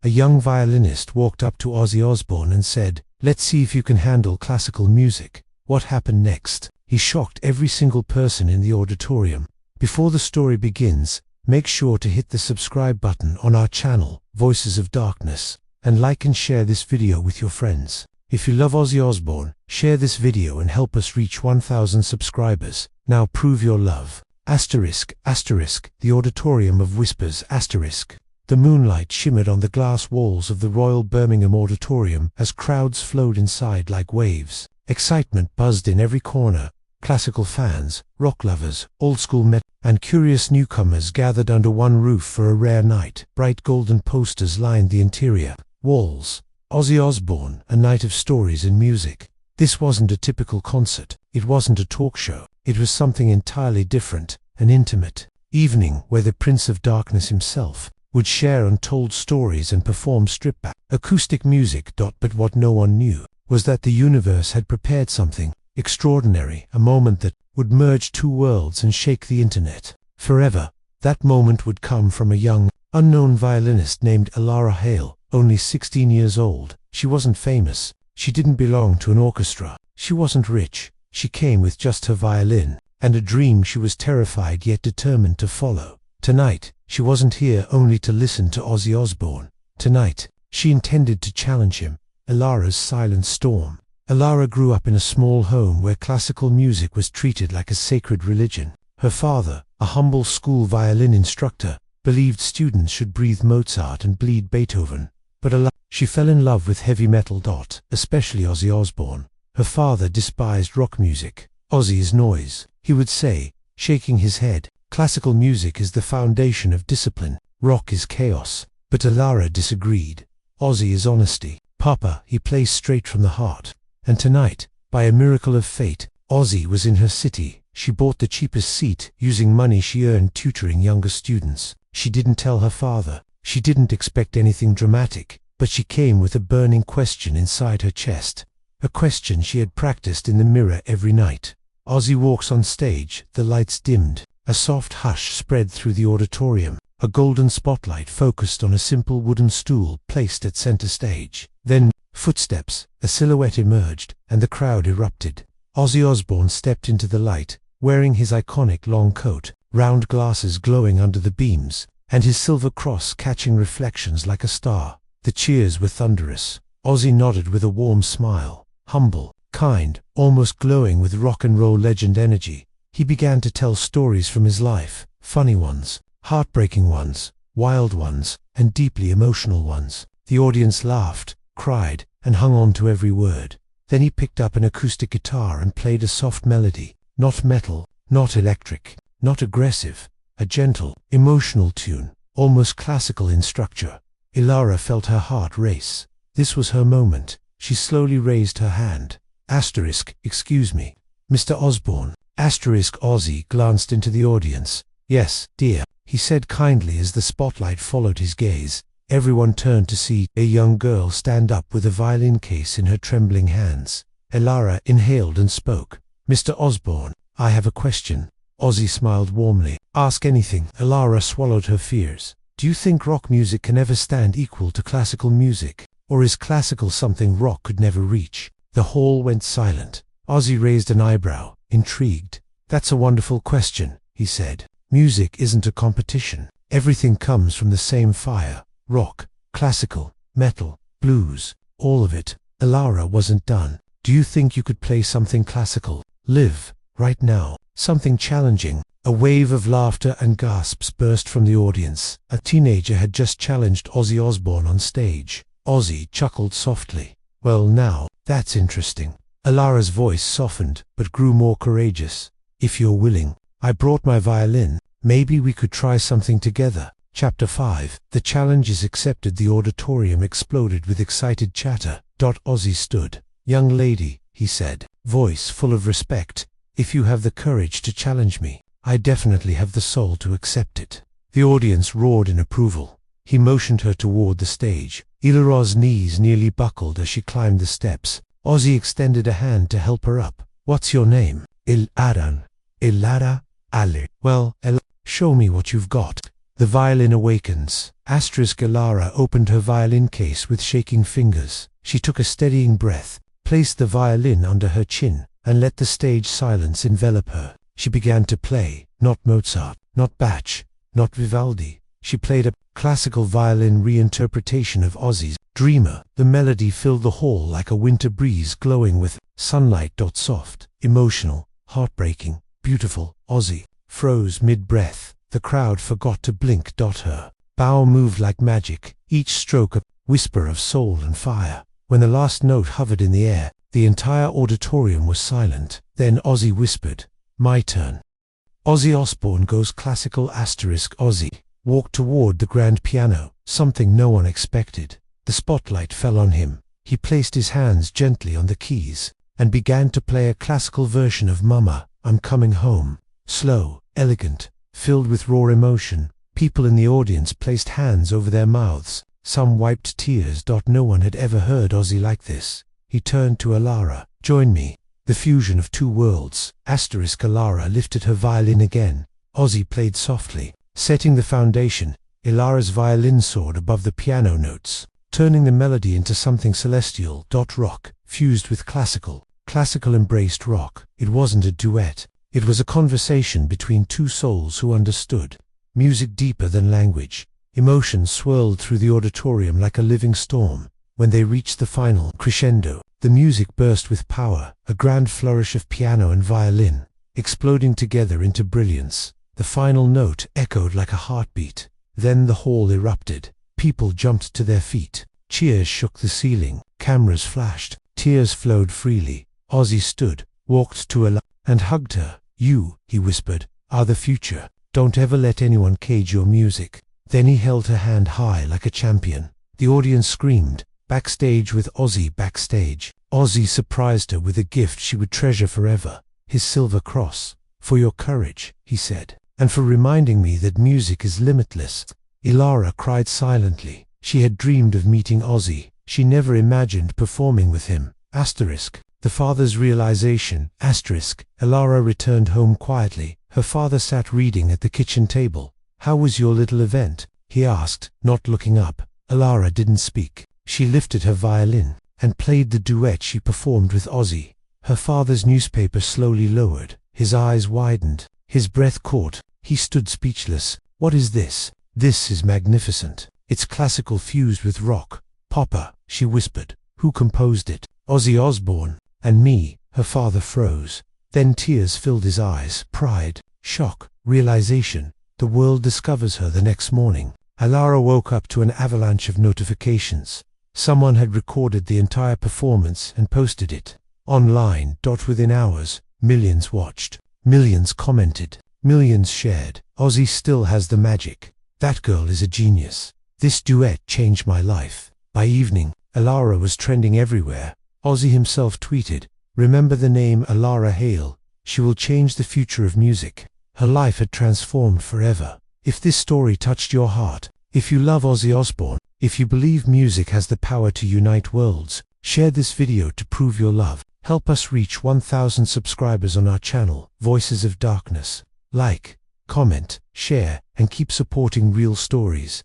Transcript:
a young violinist walked up to Ozzy Osbourne and said, "Let's see if you can handle classical music." What happened next? He shocked every single person in the auditorium. Before the story begins, make sure to hit the subscribe button on our channel, Voices of Darkness, and like and share this video with your friends. If you love Ozzy Osbourne, share this video and help us reach 1,000 subscribers. Now prove your love. Asterisk, asterisk, the auditorium of whispers, asterisk. The moonlight shimmered on the glass walls of the Royal Birmingham Auditorium as crowds flowed inside like waves. Excitement buzzed in every corner. Classical fans, rock lovers, old-school metal, and curious newcomers gathered under one roof for a rare night. Bright golden posters lined the interior walls. Ozzy Osbourne, a night of stories and music. This wasn't a typical concert. It wasn't a talk show. It was something entirely different, an intimate evening where the Prince of Darkness himself would share untold stories and perform stripped-back acoustic music. But what no one knew was that the universe had prepared something extraordinary, a moment that would merge two worlds and shake the internet forever. That moment would come from a young, unknown violinist named Elara Hale, only 16 years old. She wasn't famous. She didn't belong to an orchestra. She wasn't rich. She came with just her violin and a dream she was terrified yet determined to follow. Tonight, she wasn't here only to listen to Ozzy Osbourne. Tonight, she intended to challenge him. Elara's silent storm. Elara grew up in a small home where classical music was treated like a sacred religion. Her father, a humble school violin instructor, believed students should breathe Mozart and bleed Beethoven. But she fell in love with heavy metal. Especially Ozzy Osbourne. Her father despised rock music. Ozzy is noise, he would say, shaking his head. Classical music is the foundation of discipline. Rock is chaos. But Elara disagreed. Ozzy is honesty. Papa, he plays straight from the heart. And tonight, by a miracle of fate, Ozzy was in her city. She bought the cheapest seat, using money she earned tutoring younger students. She didn't tell her father. She didn't expect anything dramatic, but she came with a burning question inside her chest. A question she had practiced in the mirror every night. Ozzy walks on stage, the lights dimmed. A soft hush spread through the auditorium. A golden spotlight focused on a simple wooden stool placed at center stage. Then, footsteps, a silhouette emerged, and the crowd erupted. Ozzy Osbourne stepped into the light, wearing his iconic long coat, round glasses glowing under the beams, and his silver cross catching reflections like a star. The cheers were thunderous. Ozzy nodded with a warm smile, humble, kind, almost glowing with rock and roll legend energy. He began to tell stories from his life, funny ones, heartbreaking ones, wild ones, and deeply emotional ones. The audience laughed, cried, and hung on to every word. Then he picked up an acoustic guitar and played a soft melody, not metal, not electric, not aggressive, a gentle, emotional tune, almost classical in structure. Elara felt her heart race. This was her moment. She slowly raised her hand. Asterisk, excuse me, Mr. Osbourne. Asterisk. Ozzy glanced into the audience. Yes, dear, he said kindly as the spotlight followed his gaze. Everyone turned to see a young girl stand up with a violin case in her trembling hands. Elara inhaled and spoke. Mr. Osbourne, I have a question. Ozzy smiled warmly. Ask anything. Elara swallowed her fears. Do you think rock music can ever stand equal to classical music? Or is classical something rock could never reach? The hall went silent. Ozzy raised an eyebrow, intrigued. That's a wonderful question, he said. Music isn't a competition. Everything comes from the same fire. Rock, classical, metal, blues, all of it. Elara wasn't done. Do you think you could play something classical, live, right now? Something challenging? A wave of laughter and gasps burst from the audience. A teenager had just challenged Ozzy Osbourne on stage. Ozzy chuckled softly. Well now, that's interesting. Elara's voice softened, but grew more courageous. If you're willing, I brought my violin. Maybe we could try something together. Chapter 5. The challenge is accepted. The auditorium exploded with excited chatter. Ozzy stood. Young lady, he said, voice full of respect, if you have the courage to challenge me, I definitely have the soul to accept it. The audience roared in approval. He motioned her toward the stage. Elara's knees nearly buckled as she climbed the steps. Ozzy extended a hand to help her up. What's your name? Elara. Ale. Well, show me what you've got. The violin awakens. Ilara opened her violin case with shaking fingers. She took a steadying breath, placed the violin under her chin, and let the stage silence envelop her. She began to play, not Mozart, not Bach, not Vivaldi. She played a classical violin reinterpretation of Ozzy's Dreamer. The melody filled the hall like a winter breeze glowing with sunlight. Soft, emotional, heartbreaking, beautiful. Ozzy froze mid-breath. The crowd forgot to blink. Her bow moved like magic, each stroke a whisper of soul and fire. When the last note hovered in the air, the entire auditorium was silent. Then Ozzy whispered, "My turn." Ozzy Osbourne goes classical. Ozzy walked toward the grand piano, something no one expected. The spotlight fell on him. He placed his hands gently on the keys and began to play a classical version of Mama, I'm Coming Home. Slow, elegant, filled with raw emotion. People in the audience placed hands over their mouths. Some wiped tears. No one had ever heard Ozzy like this. He turned to Ilara. "Join me." The fusion of two worlds. Ilara lifted her violin again. Ozzy played softly, setting the foundation. Ilara's violin soared above the piano notes, turning the melody into something celestial. Rock fused with classical. Classical embraced rock. It wasn't a duet. It was a conversation between two souls who understood. Music deeper than language. Emotion swirled through the auditorium like a living storm. When they reached the final crescendo, the music burst with power, a grand flourish of piano and violin, exploding together into brilliance. The final note echoed like a heartbeat. Then the hall erupted. People jumped to their feet. Cheers shook the ceiling. Cameras flashed. Tears flowed freely. Ozzy stood, walked to Ilara, and hugged her. "You," he whispered, "are the future. Don't ever let anyone cage your music." Then he held her hand high like a champion. The audience screamed. Backstage with Ozzy. Backstage, Ozzy surprised her with a gift she would treasure forever. His silver cross. "For your courage," he said, "and for reminding me that music is limitless." Ilara cried silently. She had dreamed of meeting Ozzy. She never imagined performing with him. The father's realization. Ilara returned home quietly. Her father sat reading at the kitchen table. "How was your little event?" he asked, not looking up. Ilara didn't speak. She lifted her violin and played the duet she performed with Ozzy. Her father's newspaper slowly lowered. His eyes widened. His breath caught. He stood speechless. "What is this?" "This is magnificent. It's classical fused with rock." "Papa," she whispered. "Who composed it?" "Ozzy Osbourne." "And me?" Her father froze. Then tears filled his eyes. Pride, shock, realization. The world discovers her the next morning. Ilara woke up to an avalanche of notifications. Someone had recorded the entire performance and posted it online. Within hours, millions watched, millions commented, millions shared. "Ozzy still has the magic. That girl is a genius. This duet changed my life." By evening, Ilara was trending everywhere. Ozzy himself tweeted, "Remember the name Ilara Hale. She will change the future of music." Her life had transformed forever. If this story touched your heart, if you love Ozzy Osbourne, if you believe music has the power to unite worlds, share this video to prove your love. Help us reach 1,000 subscribers on our channel, Voices of Darkness. Like, comment, share, and keep supporting real stories.